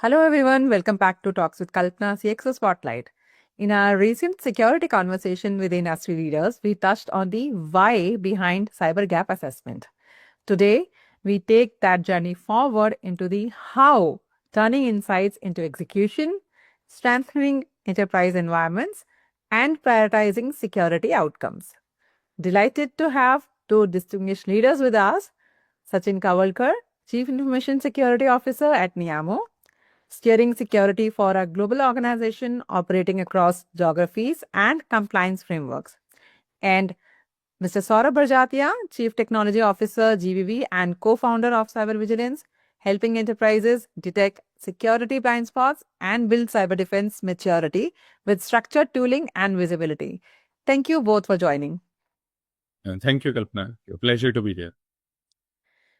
Hello everyone, welcome back to Talks with Kalpna, CXO Spotlight. In our recent security conversation with industry leaders, we touched on the why behind cyber gap assessment. Today, we take that journey forward into the how, turning insights into execution, strengthening enterprise environments, and prioritizing security outcomes. Delighted to have two distinguished leaders with us, Sachin Kawalkar, Chief Information Security Officer at Neeyamo, steering security for a global organization operating across geographies and compliance frameworks. And Mr. Saurabh Barjathiya, Chief Technology Officer, GVV, and co-founder of Cybervigilens, helping enterprises detect security blind spots and build cyber defense maturity with structured tooling and visibility. Thank you both for joining. Thank you, Kalpna. A pleasure to be here.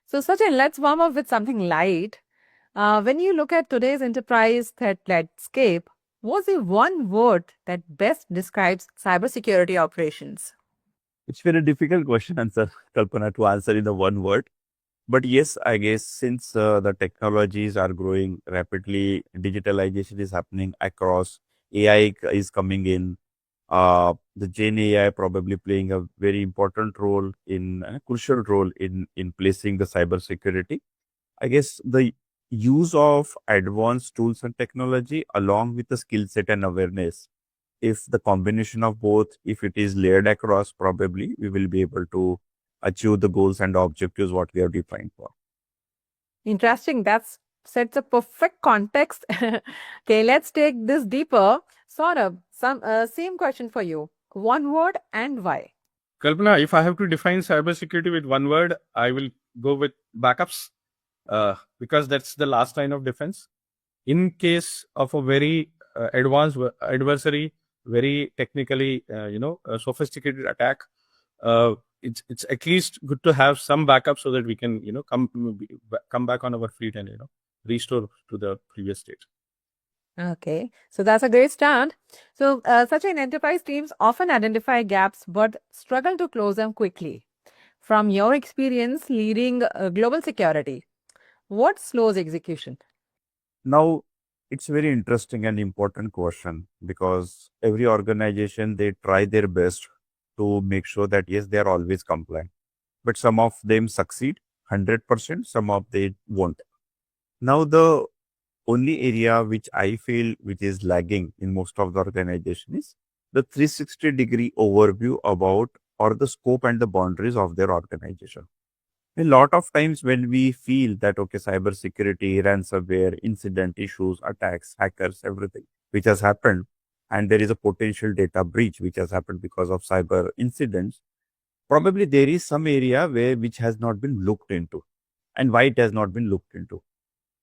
So, Sachin, let's warm up with something light. When you look at today's enterprise threat landscape, what's the one word that best describes cybersecurity operations? It's very difficult question, answer, Kalpana, to answer in the one word. But yes, I guess since the technologies are growing rapidly, digitalization is happening across, AI is coming in, the Gen AI probably playing a very important role in a crucial role in placing the cyber security. I guess the use of advanced tools and technology along with the skill set and awareness, if the combination of both, if it is layered across, probably we will be able to achieve the goals and objectives what we have defined for. Interesting. That sets a perfect context. Okay, let's take this deeper. Saurabh, same question for you. One word and why? Kalpana, if I have to define cybersecurity with one word, I will go with backups because that's the last line of defense. In case of a very advanced adversary, very technically, sophisticated attack, it's at least good to have some backup so that we can, come back on our feet and, restore to the previous state. Okay, so that's a great start. So, such an enterprise teams often identify gaps but struggle to close them quickly. From your experience leading global security, what slows execution? Now, it's very interesting and important question because every organization, they try their best to make sure that yes, they are always compliant. But some of them succeed 100%, some of they won't. Now, the only area which I feel which is lagging in most of the organization is the 360-degree overview about or the scope and the boundaries of their organization. A lot of times when we feel that, okay, cybersecurity, ransomware, incident issues, attacks, hackers, everything which has happened, and there is a potential data breach which has happened because of cyber incidents, probably there is some area where which has not been looked into. And why it has not been looked into?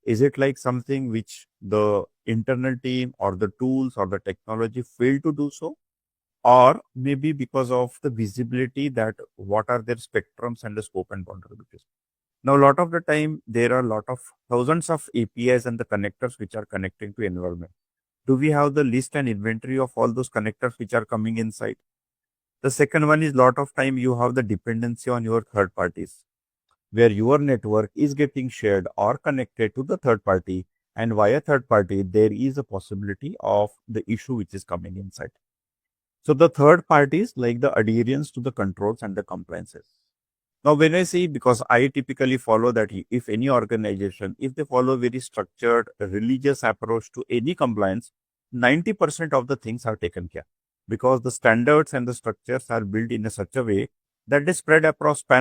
Is it like something which the internal team or the tools or the technology failed to do so? Or maybe because of the visibility that what are their spectrums and the scope and vulnerabilities. Now, a lot of the time, there are a lot of thousands of APIs and the connectors which are connecting to environment. Do we have the list and inventory of all those connectors which are coming inside? The second one is lot of time you have the dependency on your third parties, where your network is getting shared or connected to the third party, and via third party, there is a possibility of the issue which is coming inside. So the third parties like the adherence to the controls and the compliances. Now, when I say, because I typically follow that if any organization, if they follow very structured religious approach to any compliance, 90% of the things are taken care because the standards and the structures are built in a such a way that they span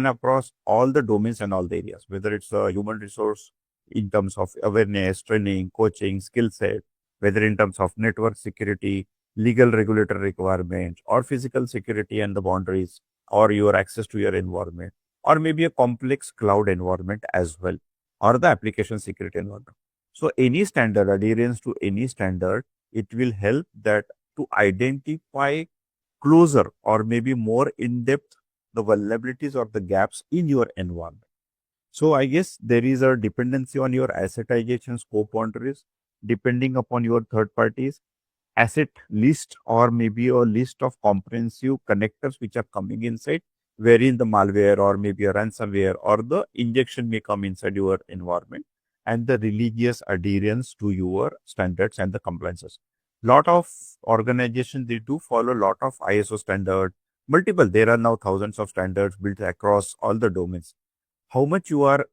across all the domains and all the areas, whether it's a human resource in terms of awareness, training, coaching, skill set, whether in terms of network security, legal regulatory requirements, or physical security and the boundaries, or your access to your environment, or maybe a complex cloud environment as well, or the application security environment. So any standard, adherence to any standard, it will help that to identify closer or maybe more in depth the vulnerabilities or the gaps in your environment. So I guess there is a dependency on your assetization scope boundaries, depending upon your third parties, asset list, or maybe a list of comprehensive connectors which are coming inside, wherein the malware or maybe a ransomware or the injection may come inside your environment. and the religious adherence to your standards and the compliances. Lot of organizations, they do follow a lot of ISO standard, multiple. There are now thousands of standards built across all the domains. How much you are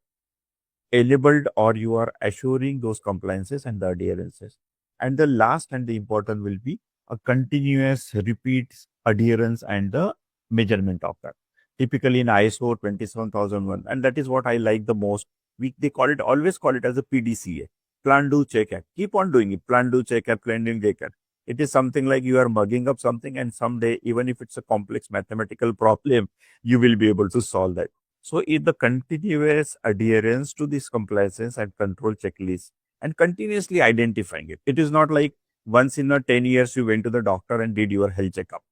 enabled or you are assuring those compliances and the adherences. And the last and the important will be a continuous repeat adherence and the measurement of that. Typically in ISO 27001, and that is what I like the most. They call it, always call it as a PDCA. Plan, do, check, act. Keep on doing it. Plan, do, check, act, plan, do, check, act. It is something like you are mugging up something, and someday, even if it's a complex mathematical problem, you will be able to solve that. So in the continuous adherence to these compliances and control checklists and continuously identifying it. It is not like once in a 10 years you went to the doctor and did your health checkup.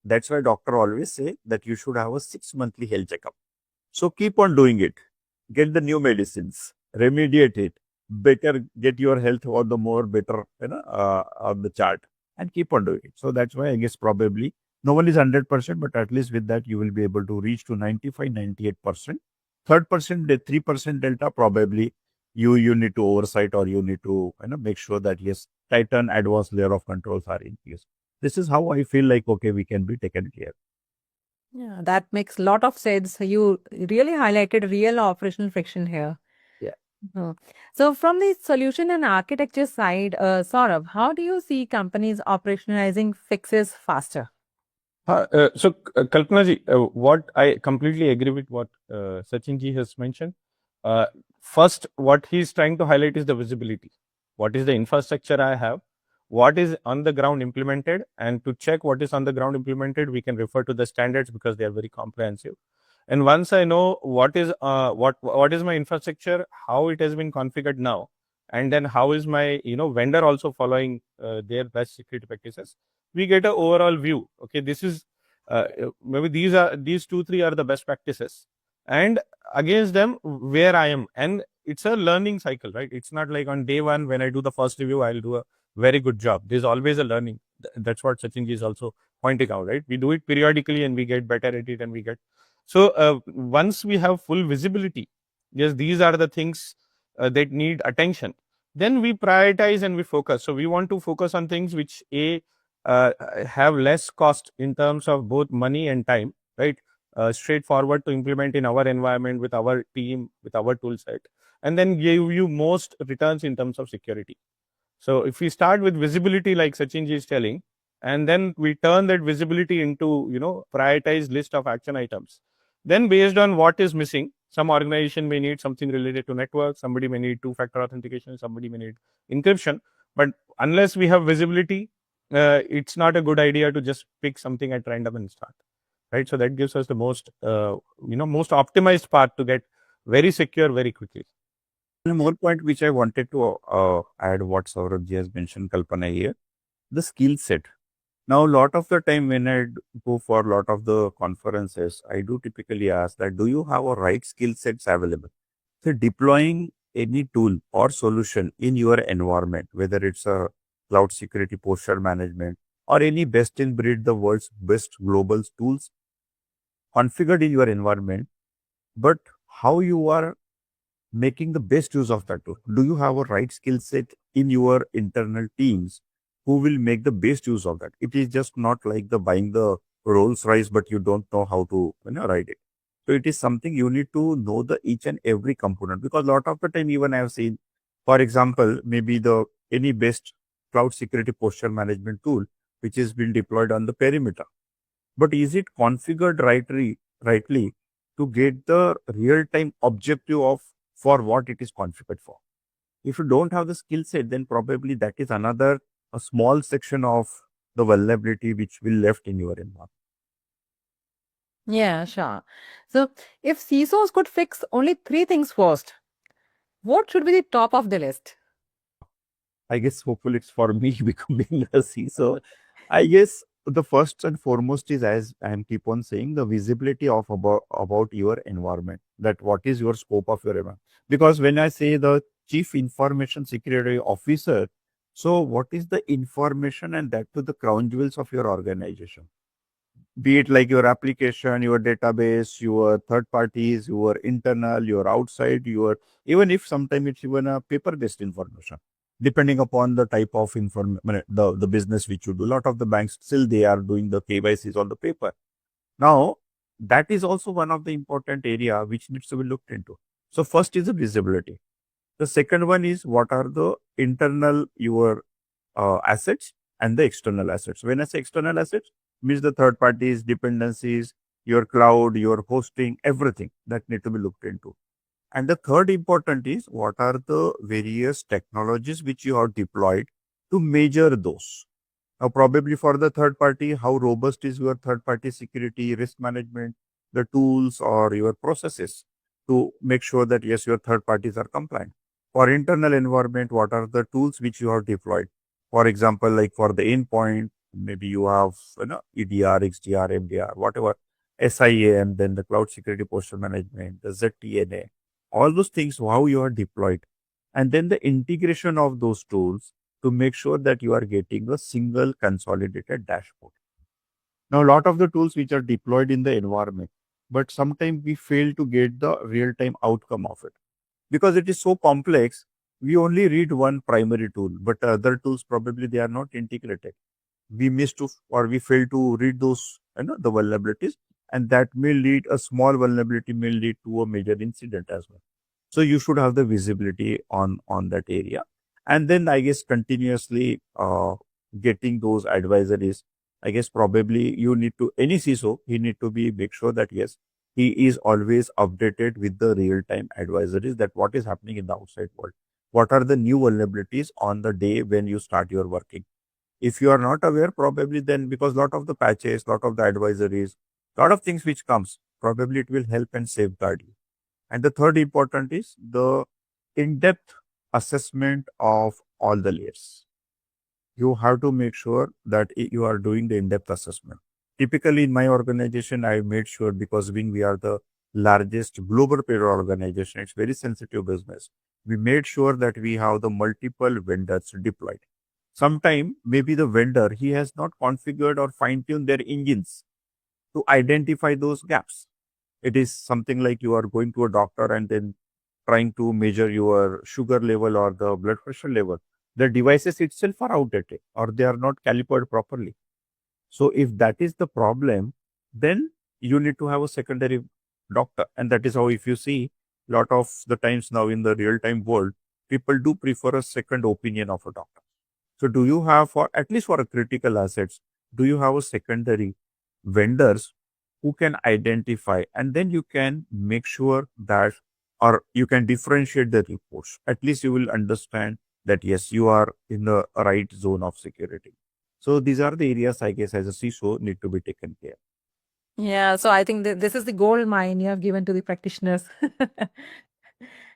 That's why doctor always say that you should have a 6-monthly health checkup. So keep on doing it. Get the new medicines, remediate it, better get your health or the more better, on the chart, and keep on doing it. So that's why I guess probably no one is 100%, but at least with that, you will be able to reach to 95, 98%. 3% delta, probably you need to oversight, or you need to make sure that yes, tighten advanced layer of controls are in place. This is how I feel like, okay, we can be taken care. Yeah, that makes a lot of sense. You really highlighted real operational friction here. Yeah. So from the solution and architecture side, Saurabh, how do you see companies operationalizing fixes faster? Kalpna ji, what I completely agree with what Sachin ji has mentioned. First, what he's trying to highlight is the visibility. What is the infrastructure I have? What is on the ground implemented? And to check what is on the ground implemented, we can refer to the standards because they are very comprehensive. And once I know what is my infrastructure, how it has been configured now, and then how is my vendor also following their best security practices, we get an overall view. Okay, this is maybe these 2-3 are the best practices, and against them where I am. And it's a learning cycle, right? It's not like on day one when I do the first review, I'll do a very good job. There's always a learning. That's what Sachin ji is also pointing out, right? We do it periodically and we get better at it, and we get so once we have full visibility, yes, these are the things that need attention, then we prioritize and we focus. So we want to focus on things which have less cost in terms of both money and time, right? Straightforward to implement in our environment with our team, with our tool set, and then give you most returns in terms of security. So if we start with visibility, like Sachin ji is telling, and then we turn that visibility into prioritized list of action items, then based on what is missing, some organization may need something related to network, somebody may need 2-factor authentication, somebody may need encryption. But unless we have visibility, it's not a good idea to just pick something at random and start, right? So that gives us the most most optimized path to get very secure very quickly. One more point which I wanted to add what Saurabh ji has mentioned, Kalpana, here, the skill set. Now, a lot of the time when I go for a lot of the conferences, I do typically ask that, do you have a right skill sets available? So deploying any tool or solution in your environment, whether it's a cloud security posture management or any best in breed, the world's best global tools configured in your environment, but how you are making the best use of that tool. Do you have a right skill set in your internal teams who will make the best use of that? It is just not like the buying the Rolls Royce, but you don't know how to ride it. So it is something you need to know the each and every component, because a lot of the time, even I have seen, for example, maybe the any best cloud security posture management tool which is been deployed on the perimeter, but is it configured rightly to get the real time objective of for what it is configured for? If you don't have the skill set, then probably that is another a small section of the vulnerability which will left in your environment. Yeah, sure. So if CISOs could fix only 3 things first, what should be the top of the list? I guess hopefully it's for me becoming a CISO. I guess the first and foremost is, as I am keep on saying, the visibility of about your environment, that what is your scope of your environment. Because when I say the chief information security officer, so what is the information and that to the crown jewels of your organization? be it like your application, your database, your third parties, your internal, your outside, your even if sometimes it's even a paper-based information, depending upon the type of the business which you do. A lot of the banks still they are doing the KYCs on the paper. Now, that is also one of the important area which needs to be looked into. So first is the visibility. The second one is what are the internal your assets and the external assets. When I say external assets, means the third parties, dependencies, your cloud, your hosting, everything that need to be looked into. And the third important is what are the various technologies which you have deployed to measure those. Now, probably for the third party, how robust is your third party security, risk management, the tools or your processes to make sure that yes, your third parties are compliant. For internal environment, what are the tools which you have deployed? For example, like for the endpoint, maybe you have EDR, XDR, MDR, whatever, SIAM, then the cloud security posture management, the ZTNA, all those things, how you are deployed. And then the integration of those tools to make sure that you are getting a single consolidated dashboard. Now, a lot of the tools which are deployed in the environment, but sometimes we fail to get the real-time outcome of it because it is so complex. We only read one primary tool, but other tools probably they are not integrated. We miss to or we fail to read those the vulnerabilities, and that may lead a small vulnerability may lead to a major incident as well. So you should have the visibility on that area, and then I guess continuously getting those advisories. I guess probably you need to any CISO he need to be make sure that yes he is always updated with the real time advisories that what is happening in the outside world. What are the new vulnerabilities on the day when you start your working? If you are not aware, probably then because lot of the patches, lot of the advisories, lot of things which comes, probably it will help and safeguard you. And the third important is the in-depth assessment of all the layers. You have to make sure that you are doing the in-depth assessment. Typically in my organization, I made sure because being we are the largest global payroll organization, it's very sensitive business. We made sure that we have the multiple vendors deployed. Sometime maybe the vendor, he has not configured or fine-tuned their engines to identify those gaps. It is something like you are going to a doctor and then trying to measure your sugar level or the blood pressure level. The devices itself are outdated or they are not calibrated properly. So if that is the problem, then you need to have a secondary doctor. And that is how if you see a lot of the times now in the real-time world, people do prefer a second opinion of a doctor. So do you have for at least for a critical assets, do you have a secondary vendors who can identify and then you can make sure that or you can differentiate the reports. At least you will understand that yes, you are in the right zone of security. So these are the areas I guess as a CISO need to be taken care. Yeah, so I think this is the gold mine you have given to the practitioners.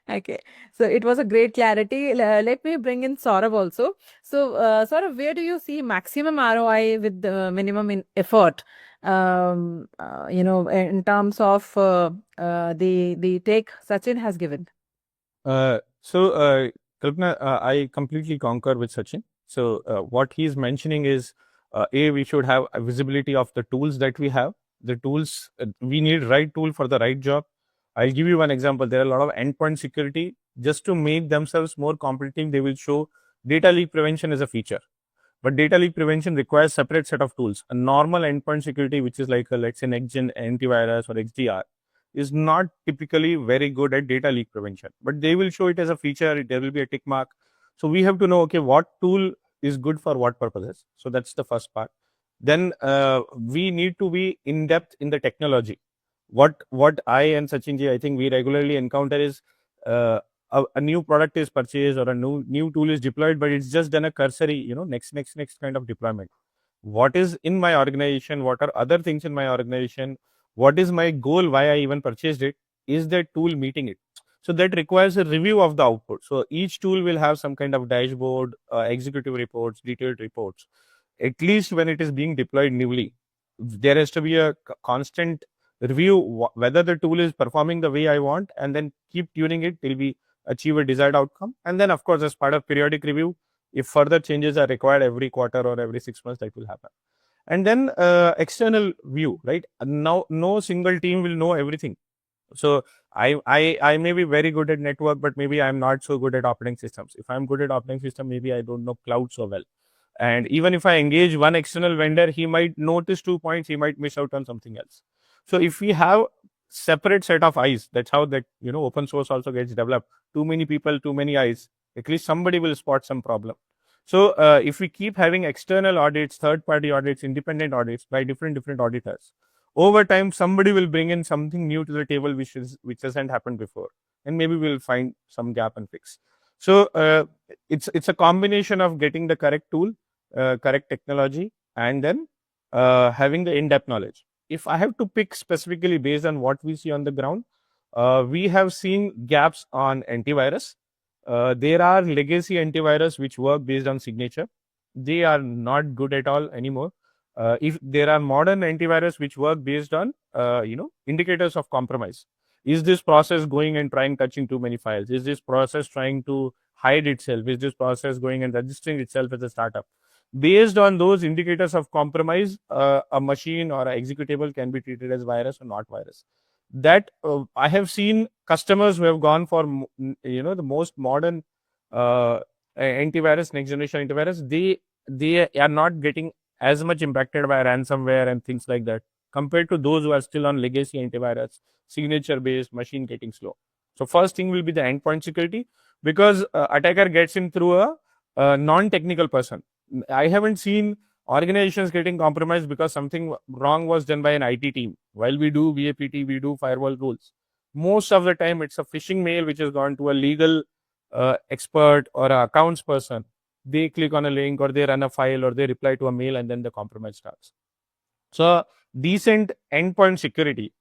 Okay, so it was a great clarity. Let me bring in Saurabh also. So, Saurabh, where do you see maximum ROI with the minimum in effort? In terms of the take Sachin has given. Kalpna, I completely concur with Sachin. So what he's mentioning is, we should have a visibility of the tools that we have. The tools, we need right tool for the right job. I'll give you one example. There are a lot of endpoint security. Just to make themselves more competitive, they will show data leak prevention as a feature. But data leak prevention requires separate set of tools. A normal endpoint security, which is like let's say next-gen antivirus or XDR, is not typically very good at data leak prevention. But they will show it as a feature. There will be a tick mark. So we have to know, okay, what tool is good for what purposes. So that's the first part. Then we need to be in depth in the technology. What I and Sachinji, I think we regularly encounter is a new product is purchased or a new tool is deployed, but it's just done a cursory, next kind of deployment. What is in my organization? What are other things in my organization? What is my goal? Why I even purchased it? Is that tool meeting it? So that requires a review of the output. So each tool will have some kind of dashboard, executive reports, detailed reports. At least when it is being deployed newly, there has to be a constant review whether the tool is performing the way I want, and then keep tuning it till we achieve a desired outcome. And then, of course, as part of periodic review, if further changes are required every quarter or every 6 months, that will happen. And then external view, right? Now, no single team will know everything. So I may be very good at network, but maybe I'm not so good at operating systems. If I'm good at operating system, maybe I don't know cloud so well. And even if I engage one external vendor, he might notice 2 points, he might miss out on something else. So if we have separate set of eyes, that's how that, open source also gets developed. Too many people, too many eyes, at least somebody will spot some problem. So if we keep having external audits, third party audits, independent audits by different auditors, over time somebody will bring in something new to the table which hasn't happened before, and maybe we'll find some gap and fix. So it's a combination of getting the correct tool, correct technology, and then having the in-depth knowledge. If I have to pick specifically based on what we see on the ground, we have seen gaps on antivirus. There are legacy antivirus which work based on signature. They are not good at all anymore. If there are modern antivirus which work based on indicators of compromise. Is this process going and trying touching too many files? Is this process trying to hide itself? Is this process going and registering itself as a startup? Based on those indicators of compromise, a machine or an executable can be treated as virus or not virus. That I have seen customers who have gone for the most modern antivirus, next generation antivirus. They are not getting as much impacted by ransomware and things like that compared to those who are still on legacy antivirus, signature based, machine getting slow. So first thing will be the endpoint security, because attacker gets in through a non-technical person. I haven't seen organizations getting compromised because something wrong was done by an IT team. While we do VAPT, we do firewall rules. Most of the time, it's a phishing mail which has gone to a legal expert or an accounts person. They click on a link or they run a file or they reply to a mail, and then the compromise starts. So decent endpoint security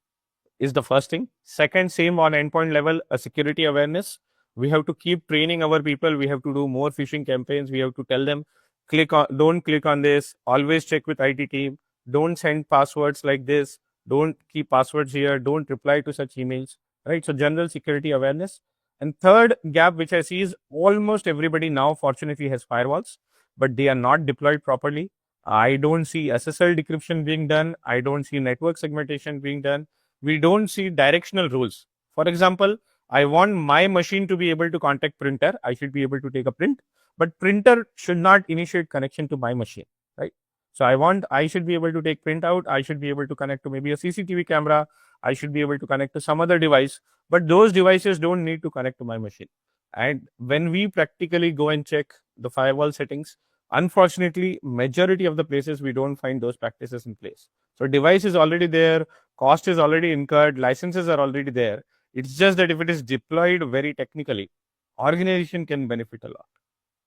is the first thing. Second, same on endpoint level, a security awareness. We have to keep training our people. We have to do more phishing campaigns. We have to tell them, don't click on this. Always check with IT team. Don't send passwords like this. Don't keep passwords here. Don't reply to such emails. Right. So general security awareness. And third gap, which I see, is almost everybody now fortunately has firewalls, but they are not deployed properly. I don't see SSL decryption being done. I don't see network segmentation being done. We don't see directional rules. For example, I want my machine to be able to contact printer. I should be able to take a print, but printer should not initiate connection to my machine, right? So I should be able to take print out. I should be able to connect to maybe a CCTV camera. I should be able to connect to some other device, but those devices don't need to connect to my machine. And when we practically go and check the firewall settings, unfortunately, majority of the places we don't find those practices in place. So device is already there, cost is already incurred, licenses are already there. It's just that if it is deployed very technically, organization can benefit a lot.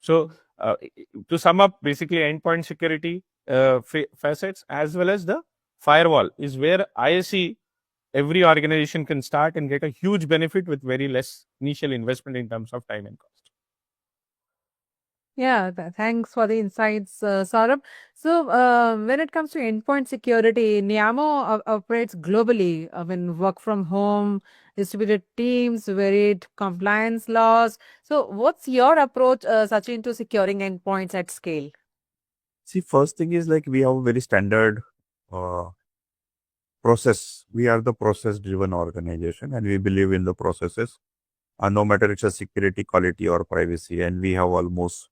So to sum up, basically endpoint security facets as well as the firewall is where I see every organization can start and get a huge benefit with very less initial investment in terms of time and cost. Yeah, thanks for the insights, Saurabh. So, when it comes to endpoint security, Neeyamo operates globally. I mean, work from home, distributed teams, varied compliance laws. So, what's your approach, Sachin, to securing endpoints at scale? See, first thing is like we have a very standard uh, process. We are the process driven organization and we believe in the processes. No matter it's a security, quality, or privacy, and we have almost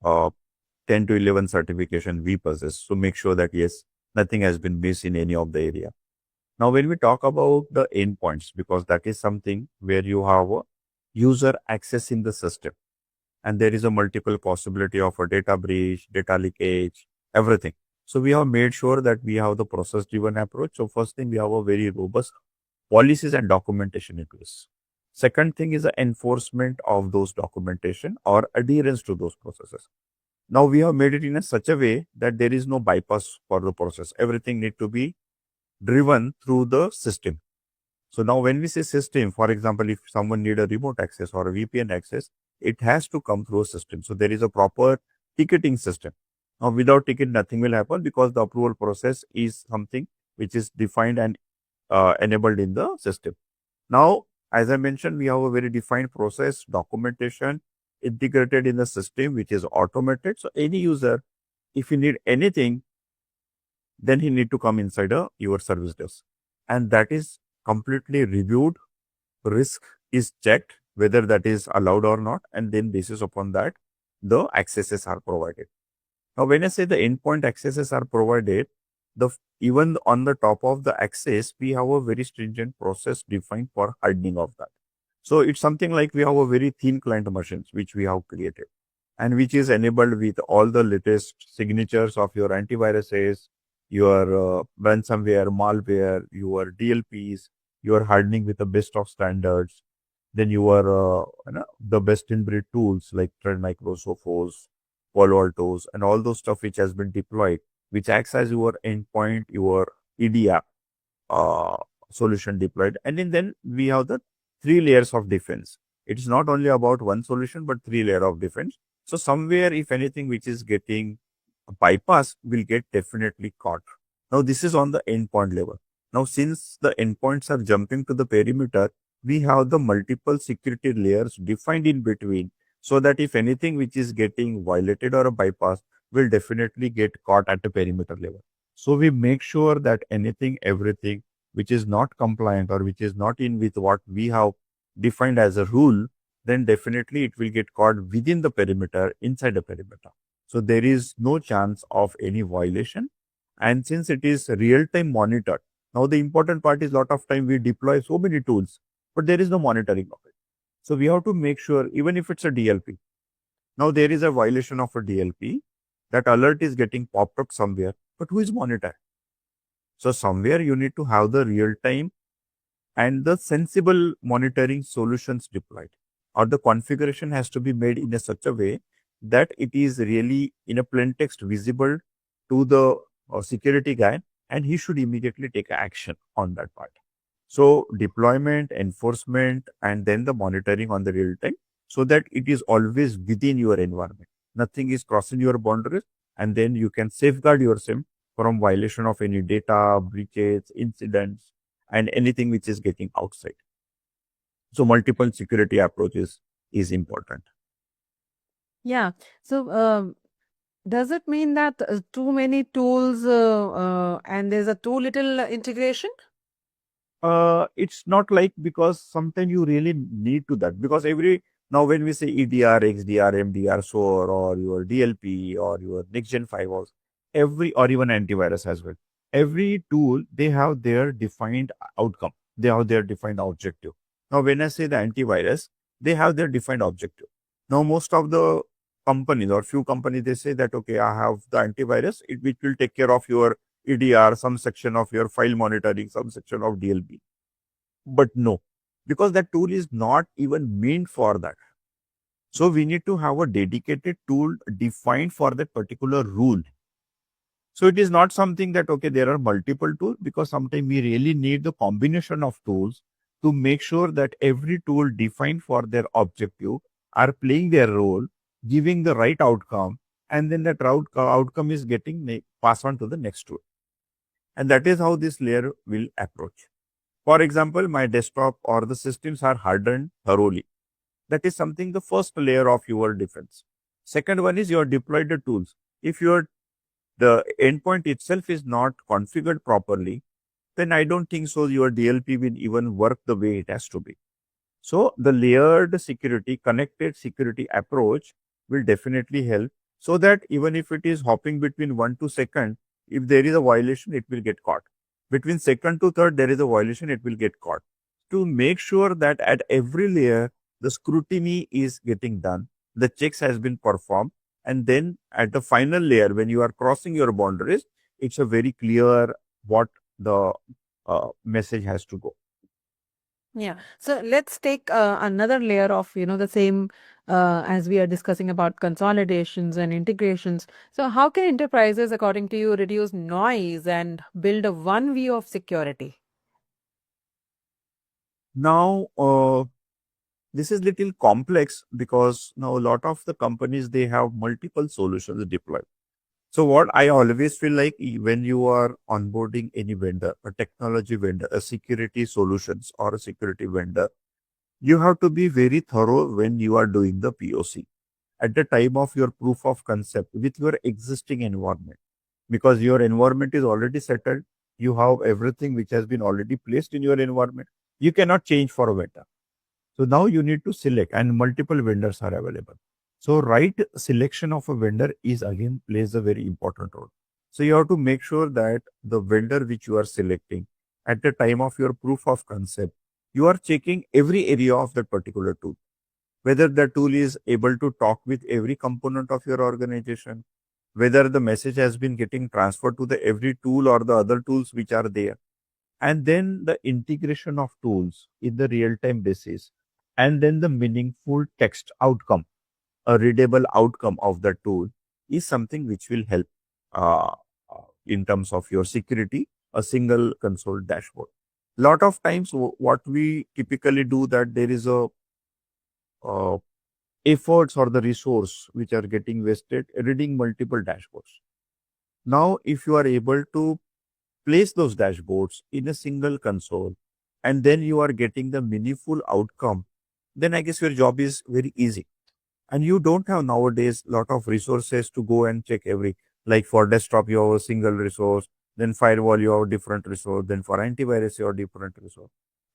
uh, 10 to 11 certification we possess. So make sure that yes, nothing has been missed in any of the area. Now, when we talk about the endpoints, because that is something where you have a user access in the system, and there is a multiple possibility of a data breach, data leakage, everything. So we have made sure that we have the process driven approach. So first thing, we have a very robust policies and documentation in place. Second thing is the enforcement of those documentation or adherence to those processes. Now we have made it in such a way that there is no bypass for the process. Everything need to be driven through the system. So now when we say system, for example, if someone need a remote access or a VPN access, it has to come through a system. So there is a proper ticketing system. Now without ticket, nothing will happen because the approval process is something which is defined and enabled in the system. Now, as I mentioned, we have a very defined process, documentation integrated in the system, which is automated. So any user, if you need anything, then he need to come inside your service desk. And that is completely reviewed, risk is checked, whether that is allowed or not, and then basis upon that, the accesses are provided. Now, when I say the endpoint accesses are provided, even on the top of the access, we have a very stringent process defined for hardening of that. So it's something like we have a very thin client machines which we have created and which is enabled with all the latest signatures of your antiviruses, your ransomware, malware, your DLPs, your hardening with the best of standards, then your the best in breed tools like Trend Micro, Sophos, Palo Altos, and all those stuff which has been deployed, which acts as your endpoint, your EDR uh, solution deployed. And then we have the 3 layers of defense. It's not only about one solution, but 3 layers of defense. So somewhere, if anything which is getting bypassed will get definitely caught. Now, this is on the endpoint level. Now, since the endpoints are jumping to the perimeter, we have the multiple security layers defined in between so that if anything which is getting violated or a bypass will definitely get caught at the perimeter level. So we make sure that anything, everything which is not compliant or which is not in with what we have defined as a rule, then definitely it will get caught within the perimeter, inside the perimeter. So there is no chance of any violation. And since it is real-time monitored, now the important part is lot of time we deploy so many tools, but there is no monitoring of it. So we have to make sure, even if it's a DLP, now there is a violation of a DLP, that alert is getting popped up somewhere, but who is monitoring? So somewhere you need to have the real-time and the sensible monitoring solutions deployed, or the configuration has to be made in a such a way that it is really in a plain text visible to the security guy, and he should immediately take action on that part. So deployment, enforcement, and then the monitoring on the real time so that it is always within your environment. Nothing is crossing your boundaries, and then you can safeguard yourself from violation of any data, breaches, incidents, and anything which is getting outside. So multiple security approaches is important. Yeah. So, does it mean that too many tools and there's a too little integration? It's not like, because sometimes you really need to that, because now when we say EDR, XDR, MDR, SOAR, or your DLP, or your next gen firewalls, or even antivirus as well, every tool, they have their defined outcome. They have their defined objective. Now, when I say the antivirus, they have their defined objective. Now, most of the companies or few companies, they say that, okay, I have the antivirus, which will take care of your EDR, some section of your file monitoring, some section of DLP. But no, because that tool is not even meant for that. So we need to have a dedicated tool defined for that particular rule. So it is not something that, okay, there are multiple tools, because sometimes we really need the combination of tools to make sure that every tool defined for their objective are playing their role, giving the right outcome, and then that outcome is getting passed on to the next tool. And that is how this layer will approach. For example, my desktop or the systems are hardened thoroughly. That is something, the first layer of your defense. Second one is your deployed tools. If the endpoint itself is not configured properly, then I don't think so your DLP will even work the way it has to be. So the layered security, connected security approach will definitely help, so that even if it is hopping between 1 to second, if there is a violation, it will get caught. Between second to third, there is a violation, it will get caught. To make sure that at every layer, the scrutiny is getting done, the checks has been performed, and then at the final layer, when you are crossing your boundaries, it's a very clear what the message has to go. Yeah. So let's take another layer of, the same as we are discussing about consolidations and integrations. So how can enterprises, according to you, reduce noise and build a one view of security? Now, this is little complex, because now a lot of the companies, they have multiple solutions deployed. So what I always feel like, when you are onboarding any vendor, a technology vendor, a security solutions or a security vendor, you have to be very thorough when you are doing the POC at the time of your proof of concept with your existing environment. because your environment is already settled. You have everything which has been already placed in your environment. You cannot change for a vendor. So now you need to select, and multiple vendors are available. So right selection of a vendor is again plays a very important role. So you have to make sure that the vendor which you are selecting at the time of your proof of concept, you are checking every area of that particular tool, whether the tool is able to talk with every component of your organization, whether the message has been getting transferred to the every tool or the other tools which are there, and then the integration of tools in the real time basis, and then the meaningful text outcome, a readable outcome of the tool is something which will help uh, in terms of your security, a single console dashboard. Lot of times what we typically do, that there is a uh, efforts or the resource which are getting wasted reading multiple dashboards. Now, if you are able to place those dashboards in a single console, and then you are getting the meaningful outcome, then I guess your job is very easy. And you don't have nowadays lot of resources to go and check every, like for desktop, you have a single resource, then firewall, you have a different resource, then for antivirus, you have different resource.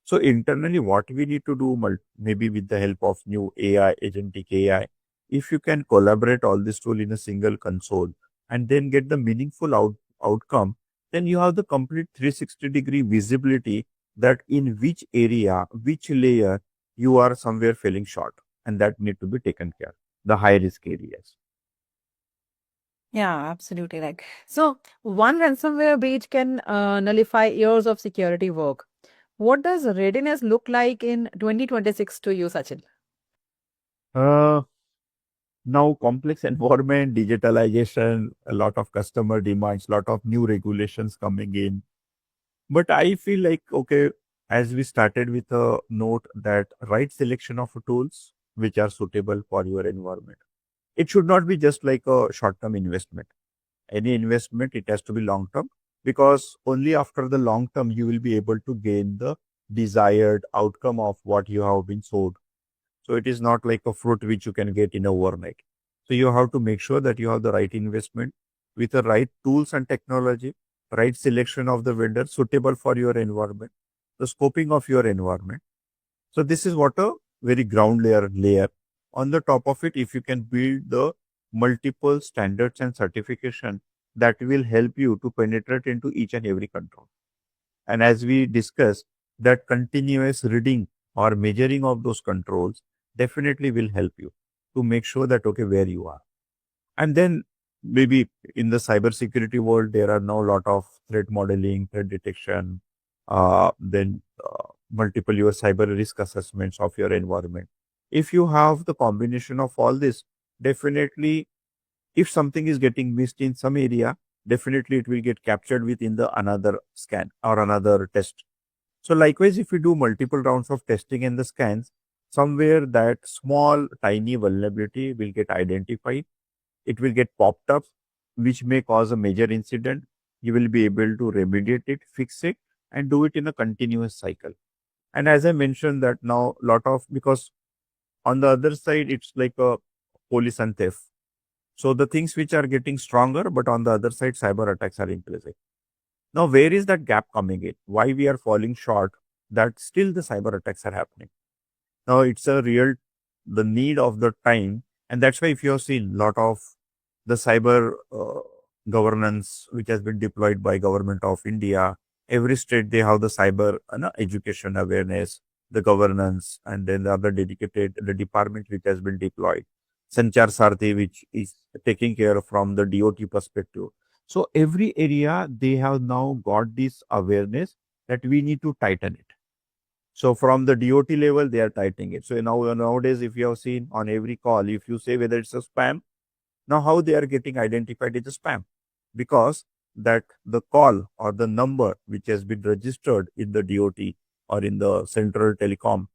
So internally, what we need to do, maybe with the help of new AI, agentic AI, if you can collaborate all this tool in a single console and then get the meaningful outcome, then you have the complete 360-degree visibility that in which area, which layer you are somewhere falling short, and that need to be taken care, the high risk areas. Yeah, absolutely. So, one ransomware breach can nullify years of security work. What does readiness look like in 2026 to you, Sachin? Uh, Now complex environment, digitalization, a lot of customer demands, lot of new regulations coming in. But I feel like, okay, as we started with a note that right selection of tools which are suitable for your environment. It should not be just like a short-term investment. Any investment, it has to be long-term, because only after the long term you will be able to gain the desired outcome of what you have been sold. So it is not like a fruit which you can get in a overnight. So you have to make sure that you have the right investment with the right tools and technology, right selection of the vendor suitable for your environment, the scoping of your environment. So this is what a very ground layer. On the top of it, if you can build the multiple standards and certification, that will help you to penetrate into each and every control. And as we discussed, that continuous reading or measuring of those controls definitely will help you to make sure that, okay, where you are. And then maybe in the cybersecurity world, there are now a lot of threat modeling, threat detection, then multiple your cyber risk assessments of your environment. If you have the combination of all this, definitely if something is getting missed in some area, definitely it will get captured within the another scan or another test. So likewise, if we do multiple rounds of testing and the scans, somewhere that small tiny vulnerability will get identified, it will get popped up, which may cause a major incident. You will be able to remediate it, fix it, and do it in a continuous cycle. And as I mentioned that now lot of, because on the other side, it's like a police and theft. So the things which are getting stronger, but on the other side, cyber attacks are increasing. Now, where is that gap coming in? Why we are falling short that still the cyber attacks are happening? Now, it's a real, the need of the time. And that's why if you have seen a lot of the cyber governance, which has been deployed by government of India, every state, they have the cyber education awareness, the governance, and then the other dedicated, the department which has been deployed. Sanchar Sarthi, which is taking care from the DOT perspective. So every area, they have now got this awareness that we need to tighten it. So from the DOT level, they are tightening it. So nowadays, if you have seen on every call, if you say whether it's a spam, now how they are getting identified as a spam? Because that the call or the number which has been registered in the DOT or in the central telecom,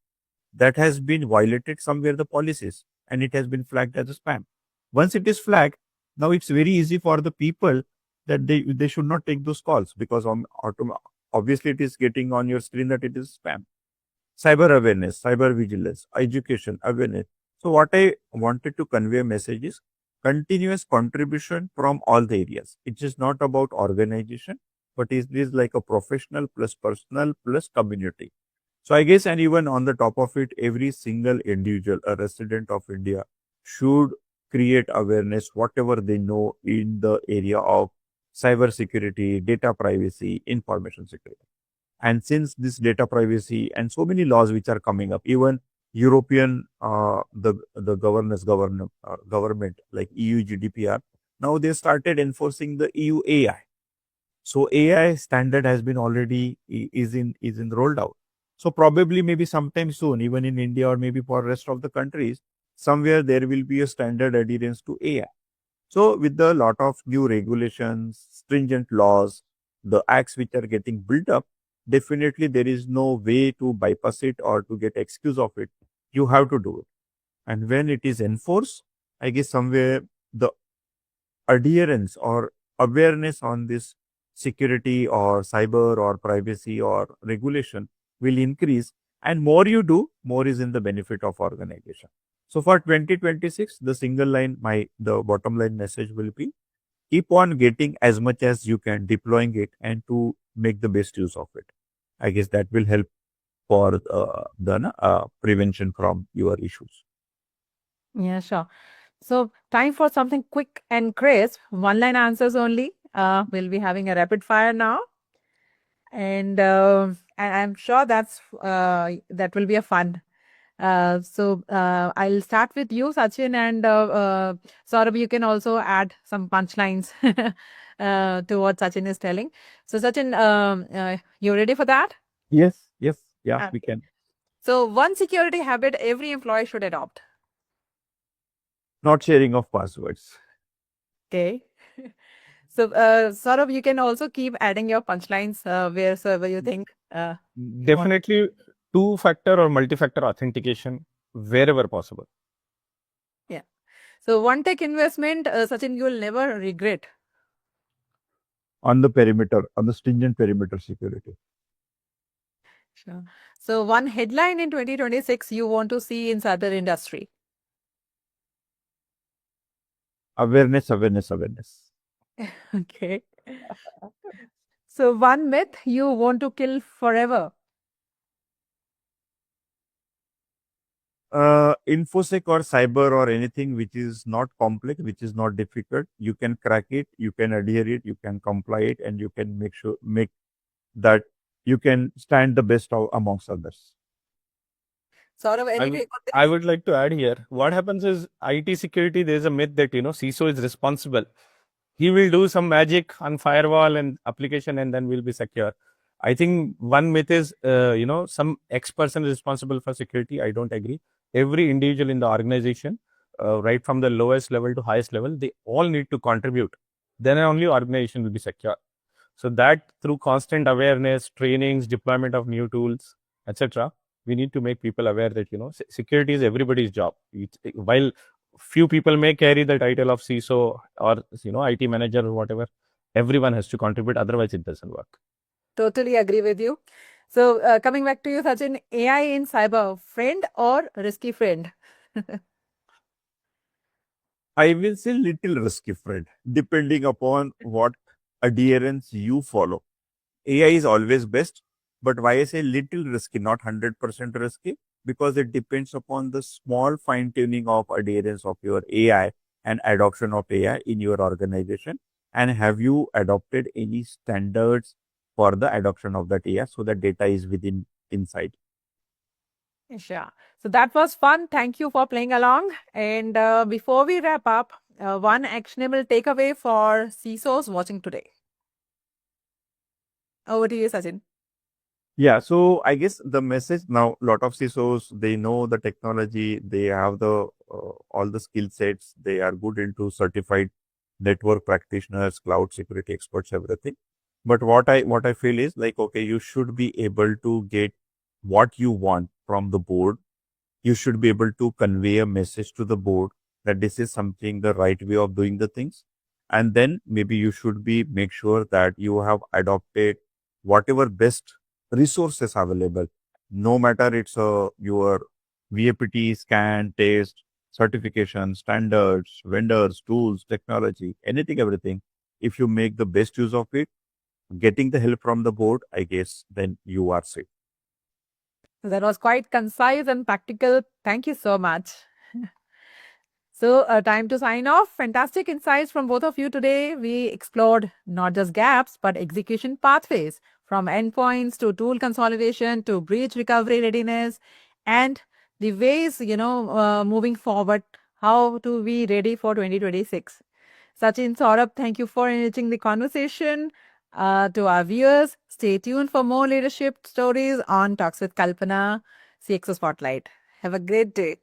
that has been violated somewhere the policies, and it has been flagged as a spam. Once it is flagged, now it's very easy for the people that they should not take those calls, because obviously it is getting on your screen that it is spam. Cyber awareness, cyber vigilance, education, awareness. So what I wanted to convey a message is, continuous contribution from all the areas. It is not about organization, but it is like a professional plus personal plus community. So I guess, and even on the top of it, every single individual, a resident of India, should create awareness, whatever they know in the area of cybersecurity, data privacy, information security. And since this data privacy and so many laws which are coming up, even European the government like EU GDPR, now they started enforcing the EU AI. So AI standard has been already is in rolled out. So probably maybe sometime soon, even in India or maybe for rest of the countries, somewhere there will be a standard adherence to AI. So with the lot of new regulations, stringent laws, the acts which are getting built up, definitely there is no way to bypass it or to get excuse of it. You have to do it. And when it is enforced, I guess somewhere the adherence or awareness on this security or cyber or privacy or regulation will increase. And more you do, more is in the benefit of organization. So for 2026, the single line, the bottom line message will be keep on getting as much as you can, deploying it and to make the best use of it. I guess that will help for the prevention from your issues. Yeah, sure. So, time for something quick and crisp. One line answers only. We'll be having a rapid fire now. And I'm sure that will be a fun. I'll start with you, Sachin, and Saurabh, you can also add some punchlines to what Sachin is telling. So, Sachin, you ready for that? Yes, yes, yeah, we Okay. can. So, one security habit every employee should adopt. Not sharing of passwords. Okay. So, Saurabh, you can also keep adding your punchlines wherever you think. Definitely two-factor or multi-factor authentication wherever possible. Yeah. So, one tech investment, Sachin, you will never regret. On the perimeter, on the stringent perimeter security. Sure. So, one headline in 2026 you want to see in cyber industry. Awareness, awareness, awareness. Okay. So, one myth you want to kill forever. Infosec or cyber or anything which is not complex, which is not difficult, you can crack it, you can adhere it, you can comply it, and you can make that you can stand the best amongst others. Saurabh, any take on I this? would like to add here. What happens is IT security, there's a myth that, CISO is responsible. He will do some magic on firewall and application and then we'll be secure. I think one myth is, some X person is responsible for security. I don't agree. Every individual in the organization, right from the lowest level to highest level, they all need to contribute. Then only organization will be secure. So that through constant awareness, trainings, deployment of new tools, etc., we need to make people aware that security is everybody's job. While few people may carry the title of CISO or IT manager or whatever, everyone has to contribute. Otherwise, it doesn't work. Totally agree with you. So, coming back to you, Sachin, AI in cyber, friend or risky friend? I will say little risky, friend, depending upon what adherence you follow. AI is always best, but why I say little risky, not 100% risky, because it depends upon the small fine tuning of adherence of your AI and adoption of AI in your organization. And have you adopted any standards for the adoption of that AI so that data is within inside? Sure. So that was fun. Thank you for playing along. And before we wrap up, one actionable takeaway for CISOs watching today. Over to you, Sachin. Yeah, so I guess the message now, a lot of CISOs, they know the technology, they have the all the skill sets, they are good into certified network practitioners, cloud security experts, everything. But what I feel is like, okay, you should be able to get what you want from the board. You should be able to convey a message to the board that this is something the right way of doing the things. And then maybe you should be make sure that you have adopted whatever best resources available, no matter it's your VAPT, scan, test, certification, standards, vendors, tools, technology, anything, everything. If you make the best use of it, getting the help from the board, I guess, then you are safe. So that was quite concise and practical. Thank you so much. So, time to sign off. Fantastic insights from both of you today. We explored not just gaps, but execution pathways from endpoints to tool consolidation to breach recovery readiness and the ways, moving forward, how to be ready for 2026. Sachin, Saurabh, thank you for enriching the conversation. To our viewers, stay tuned for more leadership stories on Talks with Kalpna, CXO Spotlight. Have a great day.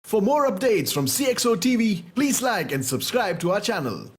For more updates from CXO TV, please like and subscribe to our channel.